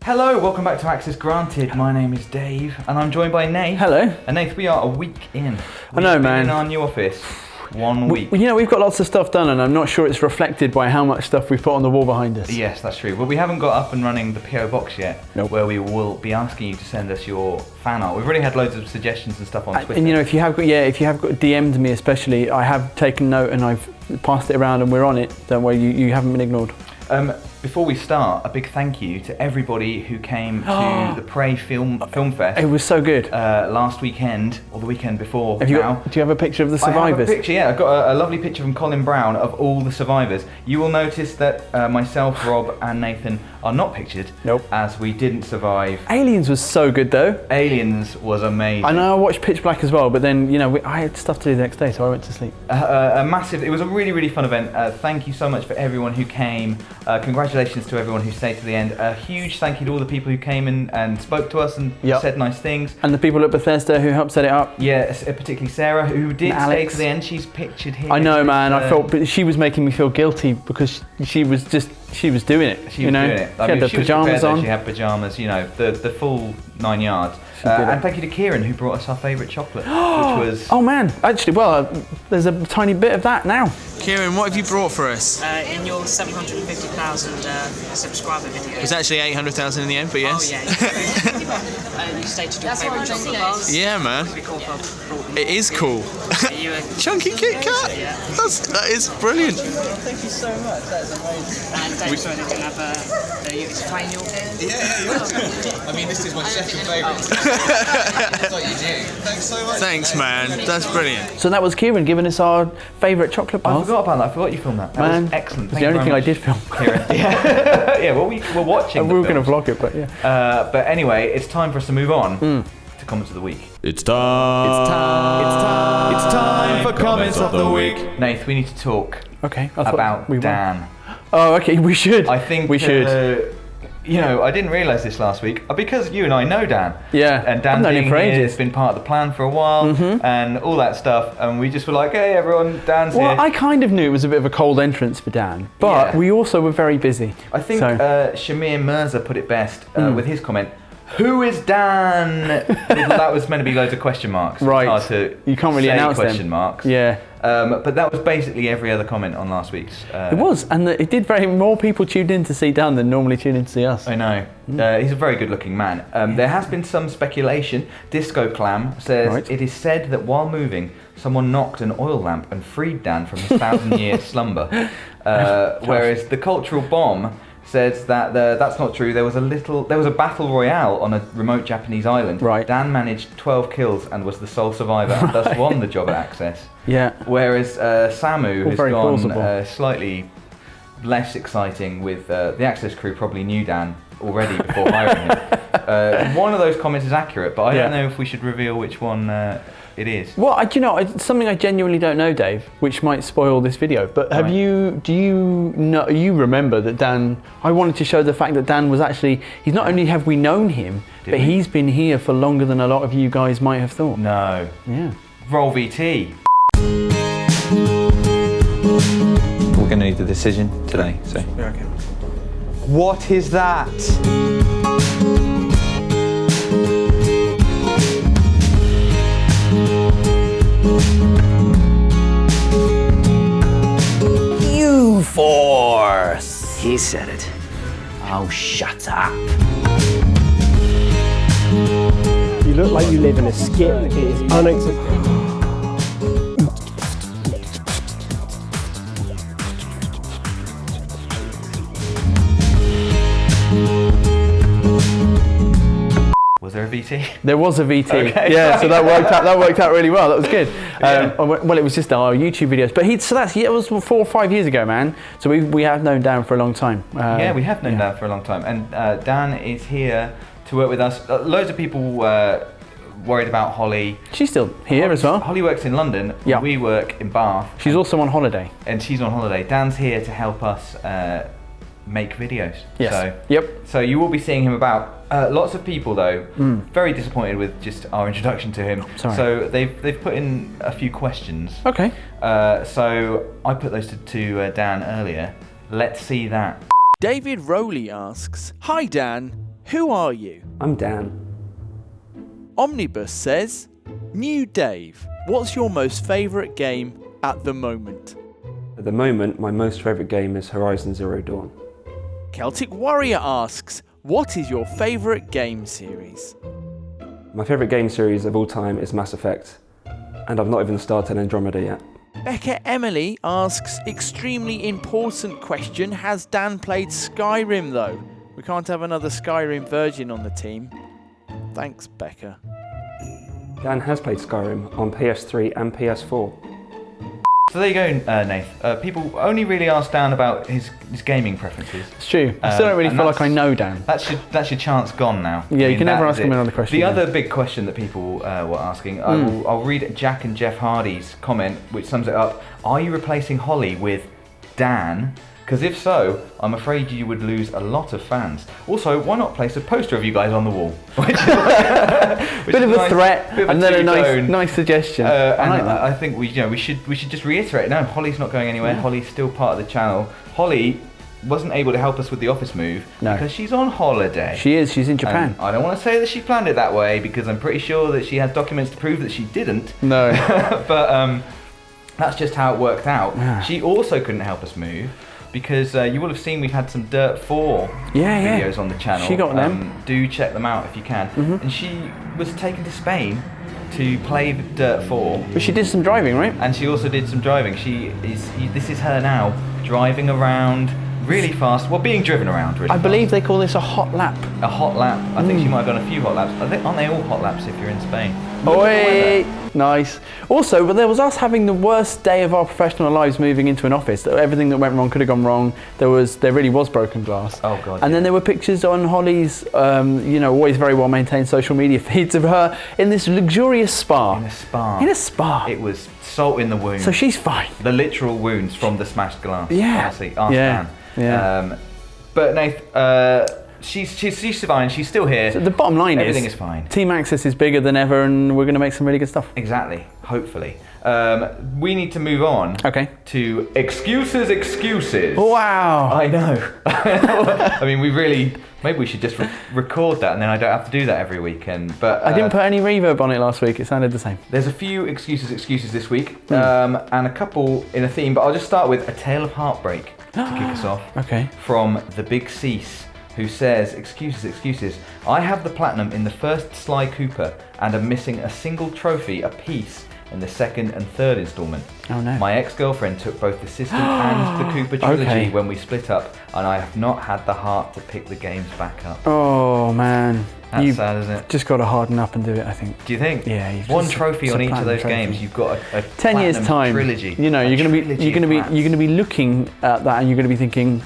Hello, welcome back to Access Granted. My name is Dave, and I'm joined by Nath. Hello. And Nath, we are a week in. I know, man. In our new office, 1 week. You know, we've got lots of stuff done, and I'm not sure it's reflected by how much stuff we've put on the wall behind us. Yes, that's true. Well, we haven't got up and running the PO box yet, Nope. where we will be asking you to send us your fan art. We've already had loads of suggestions and stuff on Twitter. And you know, if you have got DM'd me especially, I have taken note and I've passed it around, and we're on it. Don't worry, you haven't been ignored. Before we start, a big thank you to everybody who came to the Prey Film Fest. It was so good. Last weekend, or the weekend before. Do you have a picture of the survivors? I have a picture, yeah. I've got a lovely picture from Colin Brown of all the survivors. You will notice that myself, Rob, and Nathan are not pictured. Nope. As we didn't survive. Aliens was so good though. Aliens was amazing. I know I watched Pitch Black as well, but then, you know, I had stuff to do the next day, so I went to sleep. It was a really, really fun event. Thank you so much for everyone who came. Congratulations to everyone who stayed to the end. A huge thank you to all the people who came in and spoke to us and said nice things. And the people at Bethesda who helped set it up. Yeah, particularly Sarah, who did stay to the end. She's pictured here. I know, man. I felt, but she was making me feel guilty because she was doing it. She was doing it. She had the pajamas on. She had pajamas, you know, the full 9 yards. And thank you to Kieran, who brought us our favourite chocolate, which was... Oh man, actually, well, there's a tiny bit of that now. Kieran, what have you brought for us? In your 750,000 subscriber video. It was actually 800,000 in the end, but yes. Oh yeah, you stated your favourite chocolate bars. Yeah, man. It'd be cool if I brought them. It is cool. Are you a Chunky Kit Kat? Yeah. That is brilliant. Thank you so much, that is amazing. And Dave, sorry, they didn't have explain your... Yeah. I mean, this is my second favourite. That's what you do. Thanks so much. Thanks, man. That's brilliant. So that was Kieran giving us our favourite chocolate bars. I forgot about that. I forgot you filmed that. That was excellent. It's the only thing I did film. Kieran. Yeah, well, we were watching. We were going to vlog it, but yeah. But anyway, it's time for us to move on to comments of the week. It's time for comments of the week. Nath, we need to talk about Dan. Oh, okay, we should. I think we should. You know, I didn't realise this last week because you and I know Dan. Yeah. And Dan being here has been part of the plan for a while and all that stuff. And we just were like, hey, everyone, Dan's here. Well, I kind of knew it was a bit of a cold entrance for Dan, but we also were very busy. I think Shamir Mirza put it best with his comment. Who is Dan? That was meant to be loads of question marks. Right. It's hard to you can't really announce question marks. Yeah. But that was basically every other comment on last week's. It was, and it did more people tuned in to see Dan than normally tune in to see us. I know. He's a very good-looking man. There has been some speculation. Disco Clam says it is said that while moving, someone knocked an oil lamp and freed Dan from his 1,000-year slumber. Whereas the Cultural Bomb says that that's not true. There was a battle royale on a remote Japanese island. Right. Dan managed 12 kills and was the sole survivor and thus won the job at Access. Yeah. Whereas Samu has gone slightly less exciting with the Access crew probably knew Dan already before hiring him. One of those comments is accurate, but I don't know if we should reveal which one it is. Well, do you know, something I genuinely don't know, Dave, which might spoil this video, but do you remember that Dan, I wanted to show the fact that Dan was actually, not only have we known him, but he's been here for longer than a lot of you guys might have thought. No. Yeah. Roll VT. We're going to need a decision today, so. Yeah, okay. What is that? Force. He said it. Oh, shut up. You look like you live in a skit. It is unacceptable. Was there a VT? There was a VT. Okay. Yeah, so that worked out really well. That was good. Well, it was just our YouTube videos, but it was 4 or 5 years ago, man. So we have known Dan for a long time. Yeah, we have known Dan for a long time, and Dan is here to work with us. Loads of people worried about Hollie. She's still here as well. Hollie works in London. Yeah. We work in Bath. She's also on holiday. And she's on holiday. Dan's here to help us make videos. Yes. So you will be seeing him about. Lots of people though, very disappointed with just our introduction to him. Sorry. So they've put in a few questions. Okay. So I put those to Dan earlier. Let's see that. David Rowley asks, "Hi Dan, Who are you? I'm Dan. Omnibus says, New Dave, what's your most favourite game at the moment? At the moment, my most favourite game is Horizon Zero Dawn. Celtic Warrior asks, what is your favourite game series? My favourite game series of all time is Mass Effect, and I've not even started Andromeda yet. Becca Emily asks, extremely important question, has Dan played Skyrim though? We can't have another Skyrim virgin on the team. Thanks, Becca. Dan has played Skyrim on PS3 and PS4. So there you go, Nath. People only really ask Dan about his gaming preferences. It's true. I still don't really feel like I know Dan. That's your chance gone now. Yeah, you can never ask him another question. The other big question that people were asking, I'll read Jack and Jeff Hardy's comment, which sums it up. Are you replacing Hollie with Dan? Because if so, I'm afraid you would lose a lot of fans. Also, why not place a poster of you guys on the wall? Bit of a threat, and then a nice suggestion. I think we should just reiterate. No, Hollie's not going anywhere. Yeah. Hollie's still part of the channel. Hollie wasn't able to help us with the office move because she's on holiday. She is. She's in Japan. And I don't want to say that she planned it that way because I'm pretty sure that she has documents to prove that she didn't. No. But that's just how it worked out. Yeah. She also couldn't help us move. Because you will have seen we've had some Dirt 4 videos on the channel. She got them. Do check them out if you can. And she was taken to Spain to play Dirt 4. But she did some driving, right? And she also did some driving. This is her now, driving around really fast. Well, being driven around really fast. Believe they call this a hot lap. A hot lap. I think she might have done a few hot laps. Aren't they all hot laps if you're in Spain? Oi! Nice. Also, there was us having the worst day of our professional lives moving into an office. Everything that went wrong could have gone wrong. There really was broken glass. Oh god. And then there were pictures on Hollie's, always very well maintained social media feeds of her in this luxurious spa. In a spa. It was salt in the wound. So she's fine. The literal wounds from the smashed glass. Yeah. Honestly, Dan. Yeah. But Nath, she's fine. She's still here. So the bottom line everything is fine. Team Access is bigger than ever, and we're going to make some really good stuff. Exactly. Hopefully. We need to move on. Okay. To excuses. Wow. I know. I mean, maybe we should just record that, and then I don't have to do that every weekend. But I didn't put any reverb on it last week. It sounded the same. There's a few excuses this week, and a couple in a theme. But I'll just start with a tale of heartbreak to kick us off. Okay. From the Big Cease, who says, excuses. I have the platinum in the first Sly Cooper and am missing a single trophy apiece in the second and third installment. Oh no. My ex-girlfriend took both the System and the Cooper trilogy when we split up, and I have not had the heart to pick the games back up. Oh man. That's sad, isn't it? Just got to harden up and do it, I think. Do you think? Yeah. One trophy on each of those games. You've got a 10 years time trilogy. You know, you're going to be looking at that, and you're going to be thinking,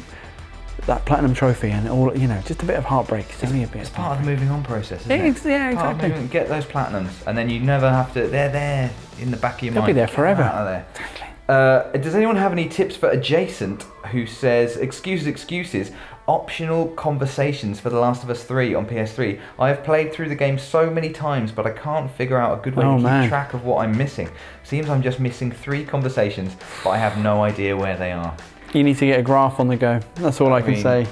that platinum trophy and all, just a bit of heartbreak. It's part of the moving on process, isn't it? Yeah, exactly. Get those platinums, and then you never have to. They're there in the back of your mind. They'll be there forever. Out of there. Exactly. Does anyone have any tips for Adjacent, who says, excuses, optional conversations for The Last of Us 3 on PS3? I have played through the game so many times, but I can't figure out a good way to keep track of what I'm missing. Seems I'm just missing 3 conversations, but I have no idea where they are. You need to get a graph on the go. That's all I can say.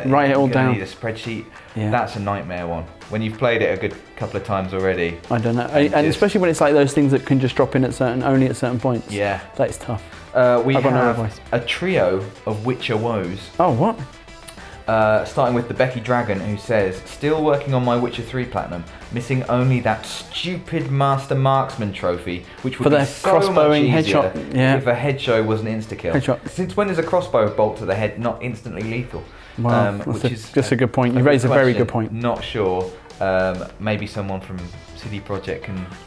Write it all down. You need a spreadsheet. Yeah. That's a nightmare one. When you've played it a good couple of times already. I don't know. And especially when it's like those things that can just drop in only at certain points. Yeah. That's tough. We have a trio of Witcher woes. Oh, what? Starting with the Becky Dragon, who says, still working on my Witcher 3 Platinum, missing only that stupid Master Marksman trophy, which would be so much easier if a headshot was an insta-kill. Since when is a crossbow bolt to the head not instantly lethal? Well, that's a good point. You raise a very good point. Not sure. Maybe someone from CD Projekt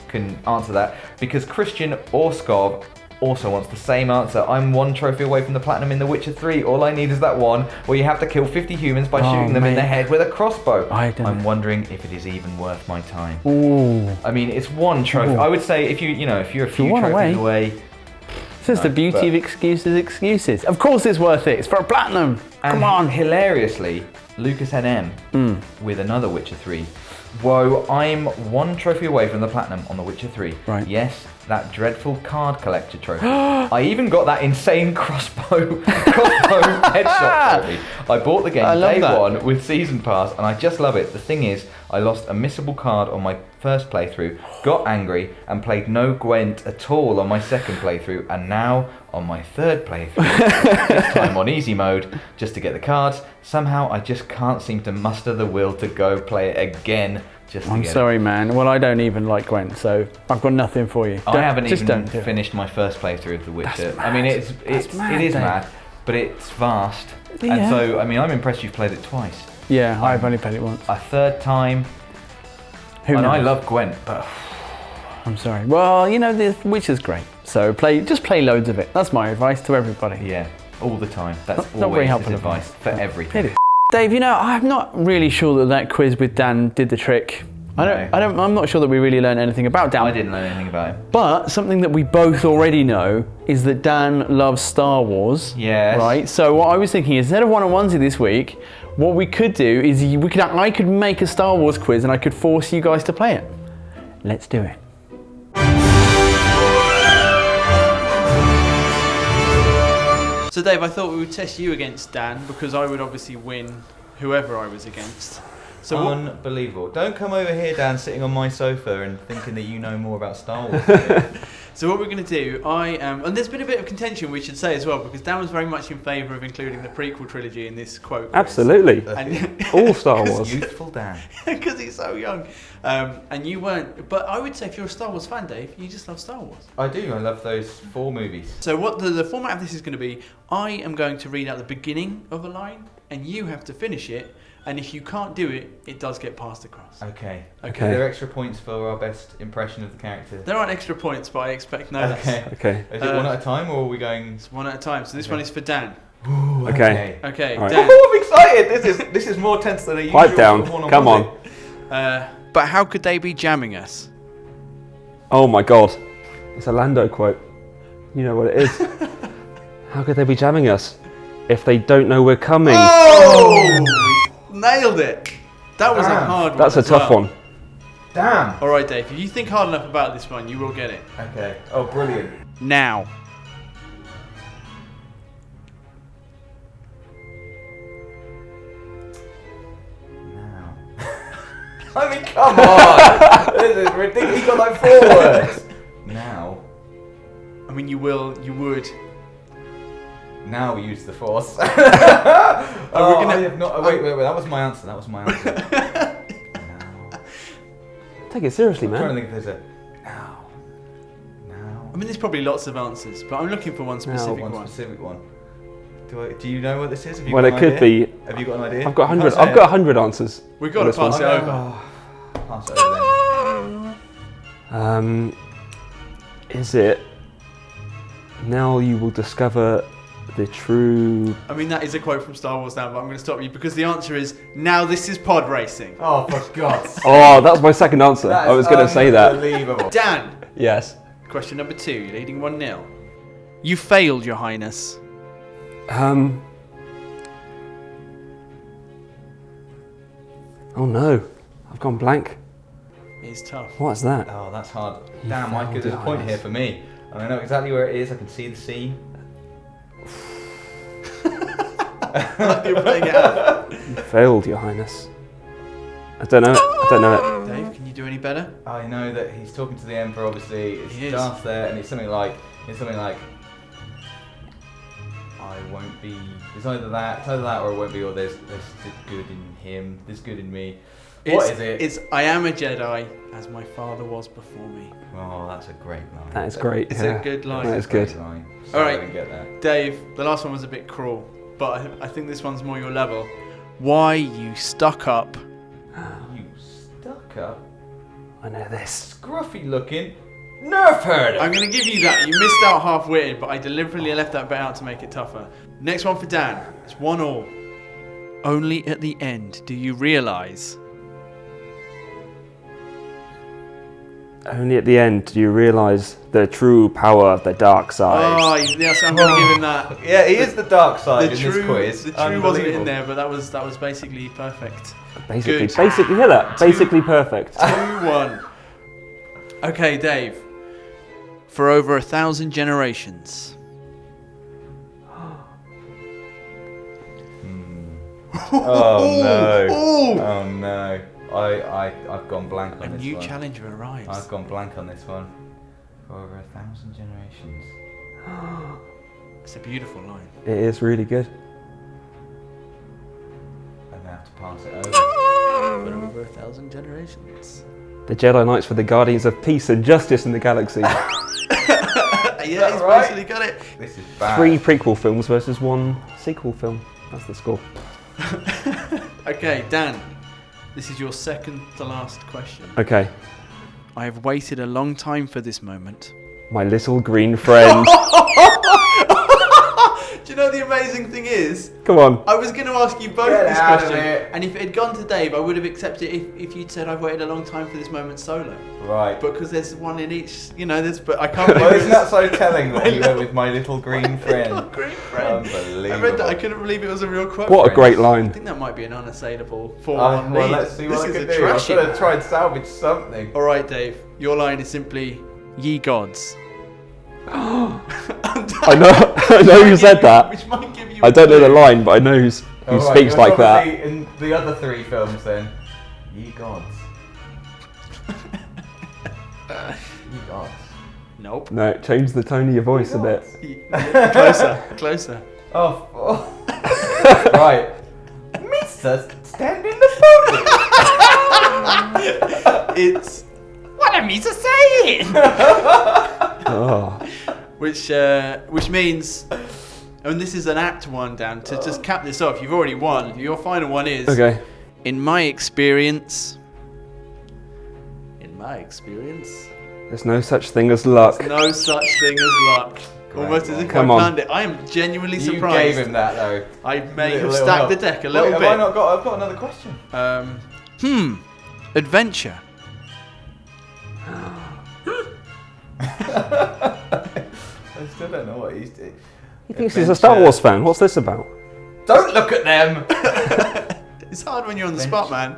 can answer that, because Christian Orskov also wants the same answer. I'm 1 trophy away from the platinum in The Witcher 3. All I need is that one where you have to kill 50 humans by shooting them in the head with a crossbow. I'm wondering if it is even worth my time. Ooh. I mean, it's 1 trophy. I would say if you're a few trophies away. This is the beauty of excuses. Of course it's worth it. It's for a platinum. Come on. Hilariously, Lucas NM with another Witcher 3. Whoa, I'm 1 trophy away from the platinum on The Witcher 3. Right. Yes, that dreadful card collector trophy. I even got that insane crossbow headshot trophy. I bought the game day one with season pass, and I just love it. The thing is, I lost a missable card on my first playthrough, got angry, and played no Gwent at all on my second playthrough, and now on my third playthrough, this time on easy mode, just to get the cards. Somehow I just can't seem to muster the will to go play it again. I'm sorry, man. Well, I don't even like Gwent, so I've got nothing for you. I haven't even finished my first playthrough of The Witcher. I mean, it is mad, but it's vast. Yeah. And so, I mean, I'm impressed you've played it twice. Yeah, I've only played it once. A third time. I love Gwent, but I'm sorry. Well, you know, The Witcher's great, so just play loads of it. That's my advice to everybody. Yeah, all the time. That's not very helpful advice for everything. Dave, you know, I'm not really sure that quiz with Dan did the trick. I'm not sure that we really learned anything about Dan. I didn't learn anything about him. But something that we both already know is that Dan loves Star Wars. Yes. Right? So what I was thinking, instead of one-on-onesie this week, what we could do is I could make a Star Wars quiz and I could force you guys to play it. Let's do it. So Dave, I thought we would test you against Dan because I would obviously win whoever I was against. So unbelievable. Don't come over here, Dan, sitting on my sofa and thinking that you know more about Star Wars. So what we're going to do, and there's been a bit of contention, we should say as well, because Dan was very much in favour of including the prequel trilogy in this quote. Absolutely. And all Star Wars. Youthful Dan. Because he's so young. And you weren't. But I would say if you're a Star Wars fan, Dave, you just love Star Wars. I do. I love those 4 movies. So what the format of this is going to be, I am going to read out the beginning of a line, and you have to finish it. And if you can't do it, it does get passed across. Okay. Are there extra points for our best impression of the character? There aren't extra points, but I expect no less. Okay. Is it one at a time, or are we going? It's one at a time. So this one is for Dan. Ooh, okay. Okay. Right. Dan. I'm excited. This is more tense than a usual. Pipe down. Come on. But how could they be jamming us? Oh my God! It's a Lando quote. You know what it is. How could they be jamming us if they don't know we're coming? Oh! Nailed it! That was a hard one. That's a tough one. Damn! Alright, Dave, if you think hard enough about this one, you will get it. Okay. Oh, brilliant. Now. I mean, come on! This is ridiculous. He got like 4 words. Now. I mean, you would. Now we use the Force. Wait, that was my answer. Now. Take it seriously, man. I'm trying to think if there's a now. I mean, there's probably lots of answers, but I'm looking for one specific one. Do you know what this is? Have you Well, got it could idea? be. Have you got an idea? I've got 100. I've got 100 answers. We've got to pass it over. Pass it over then. Is it? Now you will discover the true. I mean, that is a quote from Star Wars now, but I'm going to stop you because the answer is now. This is pod racing. Oh, for God's sake! Oh, that's my second answer. I was going to say that. Unbelievable. Dan. Yes. Question number 2. You're leading 1-0. You failed, Your Highness. Oh no, I've gone blank. It's tough. What's that? Oh, that's hard. Damn, Mike, there's a point here for me. And I know exactly where it is. I can see the scene. You're playing it out. You failed, Your Highness. I don't know it. Dave, can you do any better? I know that he's talking to the Emperor. Obviously, it's Darth there, and it's something like. I won't be. It's either that, or it won't be, or there's good in him, there's good in me. What is it? It's I am a Jedi, as my father was before me. Oh, that's a great line. That is great. It's a good line. That is good. All right, I didn't get that. Dave, the last one was a bit cruel, but I think this one's more your level. Why you stuck up? You stuck up? I know this. Scruffy looking. Nerf herder. I'm going to give you that. You missed out half-witted, but I deliberately left that bit out to make it tougher. Next one for Dan. It's 1-1. Only at the end do you realise. Only at the end do you realise the true power of the dark side. Oh, yes, I'm going to give him that. Yeah, he is the dark side in this quiz. The true wasn't in there, but that was basically perfect. Basically, hear that? Basically perfect. 2-1. Okay, Dave. for over 1,000 generations. Oh no! Oh no! I've gone blank on A this new one. challenger arrives. I've gone blank on this one. For over 1,000 generations. It's a beautiful line. It is really good. I'm gonna have to pass it over. For over 1,000 generations. The Jedi Knights were the guardians of peace and justice in the galaxy. Yeah, he's basically got it. This is bad. 3 prequel films versus 1 sequel film. That's the score. Okay, Dan, this is your second to last question. Okay. I have waited a long time for this moment. My little green friend. Do you know the amazing thing is? Come on. I was going to ask you both Get this out of question, it. and if it had gone to Dave, I would have accepted it if you'd said I've waited a long time for this moment solo. Right. Because there's one in each, you know. But I can't believe Well, isn't that so telling that you went with my little green friend? Little green friend. Unbelievable. I read that. I couldn't believe it was a real quote. What a friends. great I line. think that might be an unassailable 4-1 Well, lead. let's see what I This can is do. a I'm trashy. gonna try and salvage something. All right, Dave. Your line is simply, "Ye gods." I know who said that. Which might give you. I don't know the line, but I know who speaks like that. In the other 3 films, then, ye gods. Ye gods. Nope. No, change the tone of your voice a bit. Closer. Oh. Right. Mister, stand in the podium. It's What am I saying? Oh. which means, and this is an apt one, Dan. To just cap this off, you've already won. Your final one is. Okay. In my experience. There's no such thing as luck. No such thing as luck. Almost as if Come I on. planned it. I am genuinely You surprised. gave him that though. I may have Little stacked help. the deck a little Wait, bit. I've got another question. Adventure. I still don't know what he's doing. He thinks he's a Star Wars fan. What's this about? Don't look at them. It's hard when you're on the spot, man.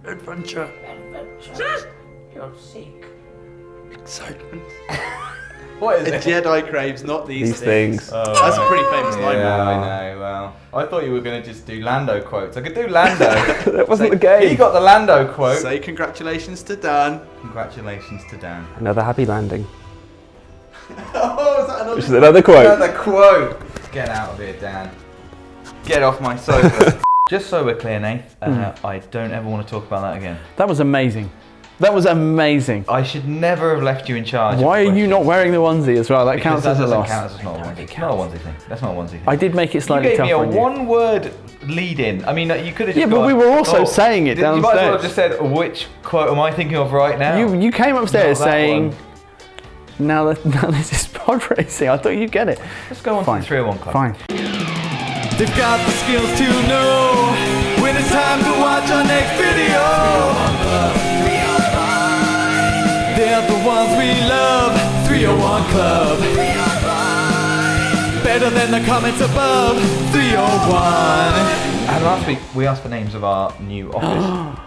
Adventure. Adventure. You're sick. Excitement. What is A it? Jedi craves not these things. Oh, That's a pretty famous line, Yeah, man. I know. Well, I thought you were going to just do Lando quotes. I could do Lando. That wasn't the game. He got the Lando quote. Say congratulations to Dan. Congratulations to Dan. Another happy landing. Oh, is that another? Which is another quote. Another quote. Get out of here, Dan. Get off my sofa. Just so we're clear, Nath, I don't ever want to talk about that again. That was amazing. That was amazing. I should never have left you in charge. Why are you not wearing the onesie as well? That Because counts that as a doesn't loss. count as not a onesie. It's not a onesie thing. That's not a onesie thing. I did make it You slightly gave me tougher a on you. one-word lead-in. I mean, you could have just Yeah, but gone, we were also saying it You might as well downstairs. have just said, which quote am I thinking of right now? You came upstairs Not that saying, one. now this is pod racing. I thought you'd get it. Let's go on Fine. to the 301 Club. Fine. They've got the skills to know when it's time to watch our next video. They're the ones we love. 301 Club. Better than the comments above. 301. And last week we asked for names of our new office.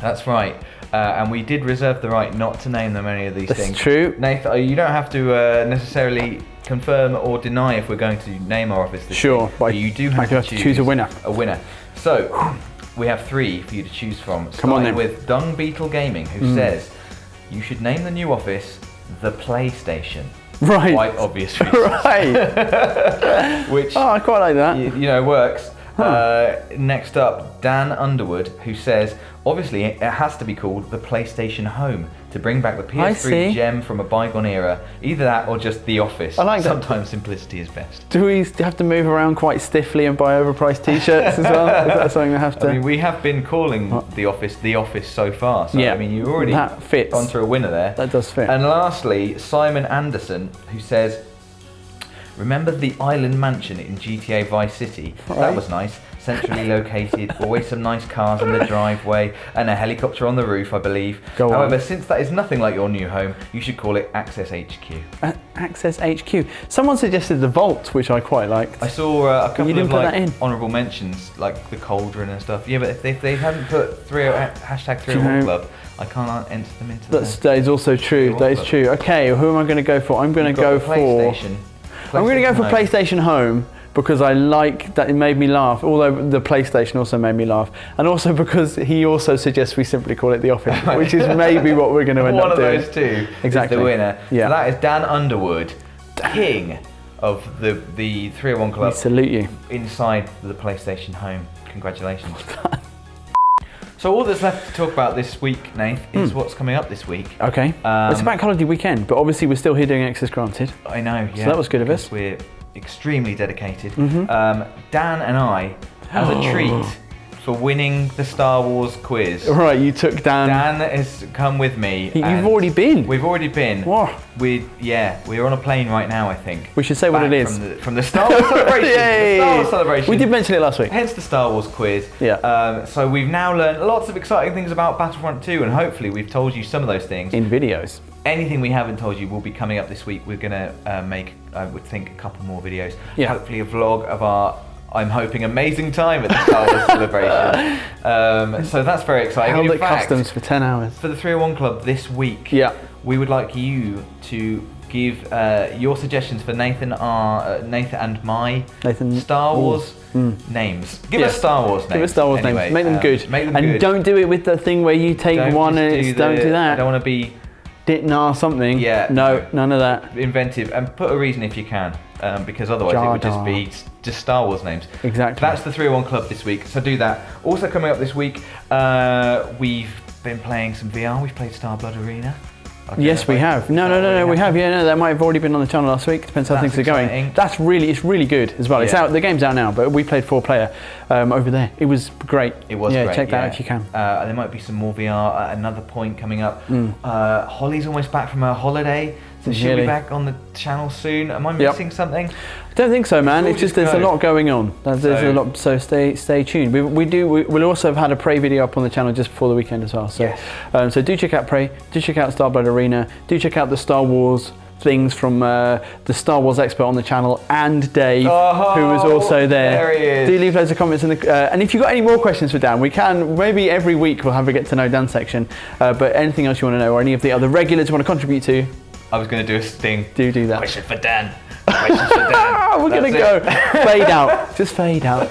That's right. And we did reserve the right not to name them any of these That's things. true. Nathan, you don't have to necessarily confirm or deny if we're going to name our office this Sure, week, but you do I have do to choose a winner. A winner. So, we have 3 for you to choose from. Come on Starting then. with Dung Beetle Gaming, who says, you should name the new office the PlayStation. Right. Quite obvious reasons. Right. Which, Oh, I quite like that. you know, works. Next up, Dan Underwood, who says, obviously it has to be called the PlayStation Home to bring back the I PS3 see. gem from a bygone era. Either that or just The Office. I like that. Sometimes simplicity is best. Do we have to move around quite stiffly and buy overpriced t-shirts as well? Is that something we have to... I mean, we have been calling The Office so far. So, Yeah, I mean, you already that fits. gone to a winner there. That does fit. And lastly, Simon Anderson, who says, Remember the island mansion in GTA Vice City? Right. That was nice. Centrally located, always some nice cars in the driveway, and a helicopter on the roof, I believe. However, since that is nothing like your new home, you should call it Access HQ. Access HQ. Someone suggested the Vault, which I quite liked. I saw a couple of like honourable mentions, like the Cauldron and stuff. Yeah, but if they hadn't put hashtag 301 Club, I can't enter them into that is also true. That is true. Okay, who am I going to go for? I'm going to go for PlayStation. I'm going to go for PlayStation Home. Because I like that it made me laugh, although the PlayStation also made me laugh. And also because he also suggests we simply call it The Office, which is maybe what we're going to end up doing. One of those two exactly. is the winner. Yeah. So that is Dan Underwood, king of the 301 Club. We salute you. Inside the PlayStation Home. Congratulations. So all that's left to talk about this week, Nath, is what's coming up this week. Okay. It's a bank holiday weekend, but obviously we're still here doing Access Granted. I know, yeah. So that was good of us. We're extremely dedicated. Dan and I, as a treat for winning the Star Wars quiz. Right, you took Dan. Dan has come with me. You've already been? We've already been. What? We're on a plane right now, I think. We should say what it is. From the Star Wars celebration. Yay! The Star Wars celebration. We did mention it last week. Hence the Star Wars quiz. Yeah. So we've now learned lots of exciting things about Battlefront 2, and hopefully we've told you some of those things. In videos. Anything we haven't told you will be coming up this week. We're going to make, I would think, a couple more videos. Yeah. Hopefully a vlog of our, I'm hoping, amazing time at the Star Wars celebration. So that's very exciting. Held In at fact, customs for 10 hours. For the 301 Club this week, we would like you to give your suggestions for Nathan and my Star Wars names. Give us Star Wars names. Give us Star Wars names. Make them good. Make them and good. Don't do it with the thing where you take one and it's don't do that. I don't want to be Ditnar something. Yeah. No, none of that. Inventive, and put a reason if you can, because otherwise it would just be just Star Wars names. Exactly. That's the 301 Club this week, so do that. Also coming up this week, we've been playing some VR. We've played Starblood Arena. Yes, we have. No, we have. Yeah, no, that might have already been on the channel last week. Depends how things are going. It's really good as well. It's out. The game's out now, but we played 4-player over there. It was great. It was great. Check that out if you can. There might be some more VR at another point coming up. Hollie's almost back from her holiday, so she'll be back on the channel soon. Am I missing something? I don't think so, man. It's just there's a lot going on. There's a lot, so stay tuned. We'll also have had a Prey video up on the channel just before the weekend as well. So, so do check out Prey. Do check out Starblood Arena. Do check out the Star Wars things from the Star Wars expert on the channel and Dave, who was also there. There he is. Do leave loads of comments in the and if you've got any more questions for Dan, we can maybe every week we'll have a get to know Dan section. But anything else you want to know or any of the other regulars you want to contribute to, I was going to do a sting. Do that. Question for Dan. Questions for Dan. We're going to go fade out. Just fade out.